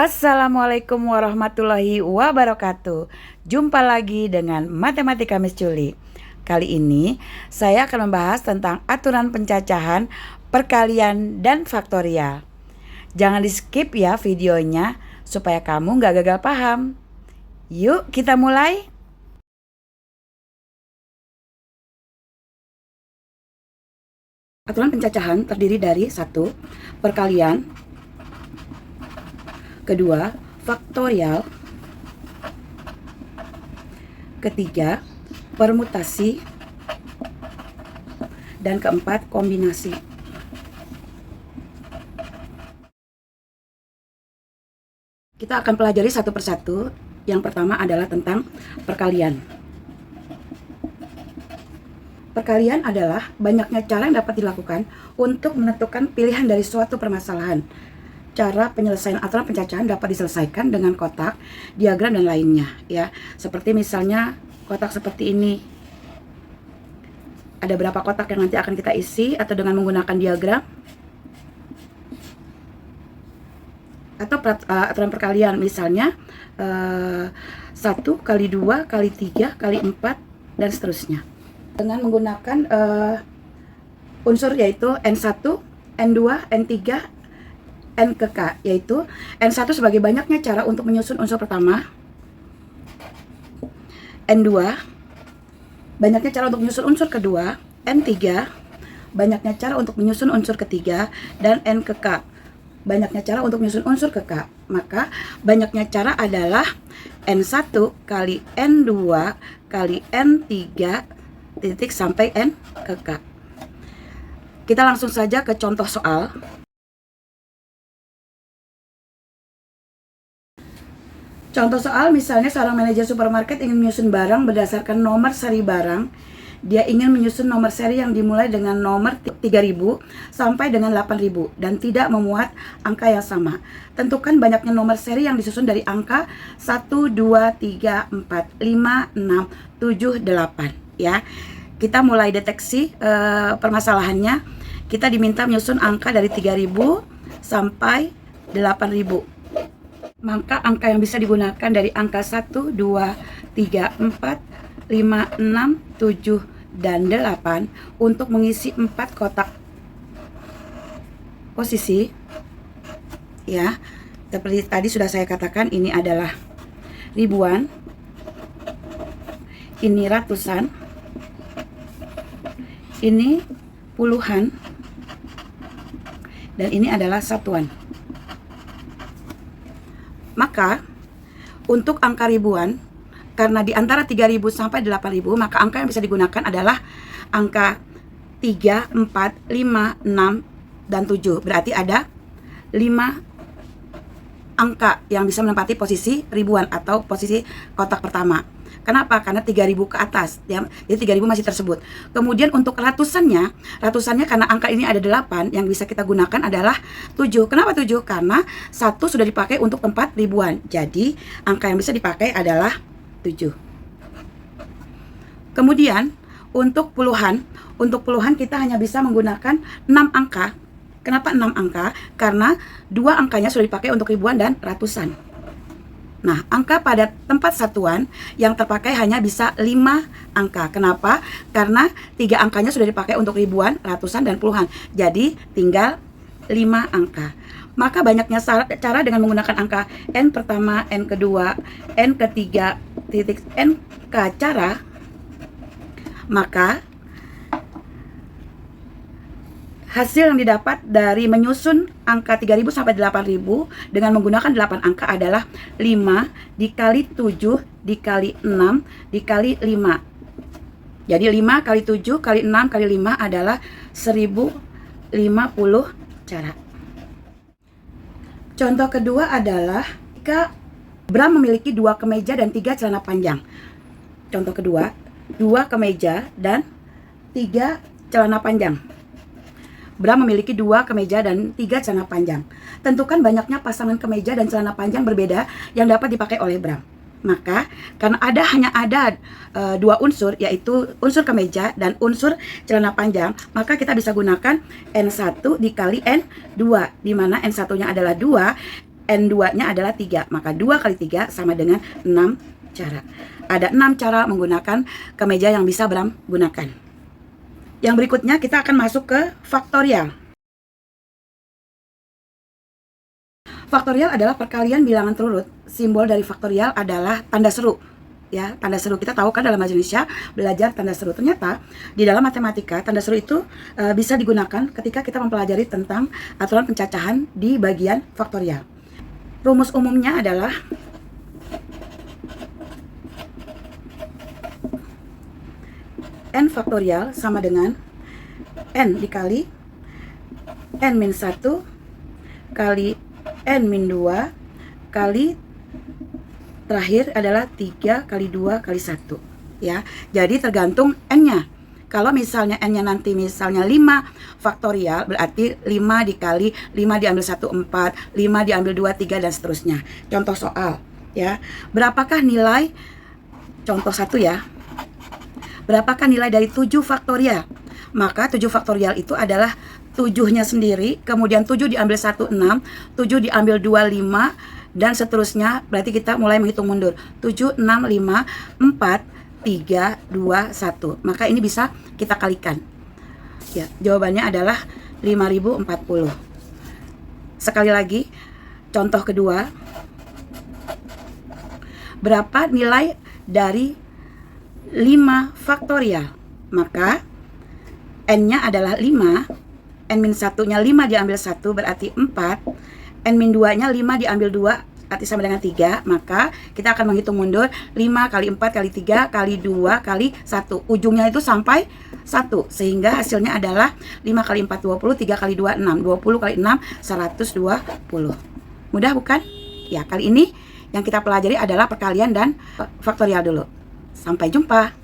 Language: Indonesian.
Assalamualaikum warahmatullahi wabarakatuh. Jumpa lagi dengan Matematika Miss Juli. Kali ini saya akan membahas tentang aturan pencacahan, perkalian, dan faktorial. Jangan di skip ya videonya supaya kamu gak gagal paham. Yuk kita mulai. Aturan pencacahan terdiri dari 1. Perkalian, kedua, faktorial, ketiga, permutasi, dan keempat, kombinasi. Kita akan pelajari satu persatu. Yang pertama adalah tentang perkalian. Perkalian adalah banyaknya cara yang dapat dilakukan untuk menentukan pilihan dari suatu permasalahan. Cara penyelesaian aturan pencacahan dapat diselesaikan dengan kotak, diagram, dan lainnya, ya. Seperti misalnya kotak seperti ini. Ada berapa kotak yang nanti akan kita isi, atau dengan menggunakan diagram, atau aturan perkalian, misalnya 1 kali 2 kali 3 kali 4 dan seterusnya. Dengan menggunakan unsur yaitu N1, N2, N3, N ke K, yaitu N1 sebagai banyaknya cara untuk menyusun unsur pertama, N2 banyaknya cara untuk menyusun unsur kedua, N3 banyaknya cara untuk menyusun unsur ketiga, dan N ke K banyaknya cara untuk menyusun unsur ke K. Maka banyaknya cara adalah N1 kali N2 kali N3 titik sampai N ke K. Kita langsung saja ke contoh soal. Contoh soal, misalnya seorang manajer supermarket ingin menyusun barang berdasarkan nomor seri barang. Dia ingin menyusun nomor seri yang dimulai dengan nomor 3000 sampai dengan 8000 dan tidak memuat angka yang sama. Tentukan banyaknya nomor seri yang disusun dari angka 1, 2, 3, 4, 5, 6, 7, 8, ya. Kita mulai deteksi permasalahannya. Kita diminta menyusun angka dari 3000 sampai 8000. Maka angka yang bisa digunakan dari angka 1, 2, 3, 4, 5, 6, 7, dan 8 untuk mengisi 4 kotak posisi, ya. Seperti tadi sudah saya katakan, ini adalah ribuan, ini ratusan, ini puluhan, dan ini adalah satuan. Maka untuk angka ribuan, karena di antara 3000 sampai 8000, maka angka yang bisa digunakan adalah angka 3, 4, 5, 6, dan 7. Berarti ada 5 angka yang bisa menempati posisi ribuan atau posisi kotak pertama. Kenapa? Karena 3000 ke atas, ya. Jadi 3000 masih tersebut. Kemudian untuk ratusannya karena angka ini ada 8, yang bisa kita gunakan adalah 7. Kenapa 7? Karena 1 sudah dipakai untuk tempat ribuan. Jadi angka yang bisa dipakai adalah 7. Kemudian untuk puluhan kita hanya bisa menggunakan 6 angka. Kenapa 6 angka? Karena 2 angkanya sudah dipakai untuk ribuan dan ratusan. Nah, angka pada tempat satuan yang terpakai hanya bisa 5 angka. Kenapa? Karena 3 angkanya sudah dipakai untuk ribuan, ratusan, dan puluhan. Jadi tinggal 5 angka. Maka banyaknya cara dengan menggunakan angka N pertama, N kedua, N ketiga, titik N K cara. Maka hasil yang didapat dari menyusun angka 3000 sampai 8000 dengan menggunakan 8 angka adalah 5 dikali 7 dikali 6 dikali 5. Jadi 5 kali 7 kali 6 kali 5 adalah 1050 cara. Contoh kedua adalah jika Bram memiliki 2 kemeja dan 3 celana panjang. Contoh kedua, 2 kemeja dan 3 celana panjang. Bram memiliki 2 kemeja dan 3 celana panjang. Tentukan banyaknya pasangan kemeja dan celana panjang berbeda yang dapat dipakai oleh Bram. Maka karena hanya ada 2 unsur, yaitu unsur kemeja dan unsur celana panjang, maka kita bisa gunakan N1 dikali N2, di mana N1-nya adalah 2, N2-nya adalah 3. Maka 2 kali 3 sama dengan 6 cara. Ada 6 cara menggunakan kemeja yang bisa Bram gunakan. Yang berikutnya kita akan masuk ke faktorial. Faktorial adalah perkalian bilangan terurut. Simbol dari faktorial adalah tanda seru. Ya, tanda seru kita tahu kan dalam bahasa Indonesia belajar tanda seru. Ternyata di dalam matematika tanda seru itu bisa digunakan ketika kita mempelajari tentang aturan pencacahan di bagian faktorial. Rumus umumnya adalah n faktorial sama dengan n dikali n-1 kali n-2 kali terakhir adalah 3 kali 2 kali 1 ya. Jadi tergantung n-nya. Kalau misalnya n-nya nanti misalnya 5 faktorial, berarti 5 dikali 5 diambil 1 4, 5 diambil 2 3 dan seterusnya. Contoh soal ya. Berapakah nilai contoh 1 ya? Berapakah nilai dari 7 faktorial? Maka 7 faktorial itu adalah 7-nya sendiri, kemudian 7 diambil 1 6, 7 diambil 2 5 dan seterusnya. Berarti kita mulai menghitung mundur. 7 6 5 4 3 2 1. Maka ini bisa kita kalikan. Ya, jawabannya adalah 5040. Sekali lagi, contoh kedua. Berapa nilai dari 5 faktorial? Maka n-nya adalah 5. N-1-nya 5 diambil 1 berarti 4. N-2-nya 5 diambil 2 berarti sama dengan 3. Maka kita akan menghitung mundur 5 kali 4 kali 3 kali 2 kali 1. Ujungnya itu sampai 1. Sehingga hasilnya adalah 5 kali 4 20, 3 kali 2 6. 20 kali 6 120. Mudah bukan? Ya, kali ini yang kita pelajari adalah perkalian dan faktorial dulu. Sampai jumpa.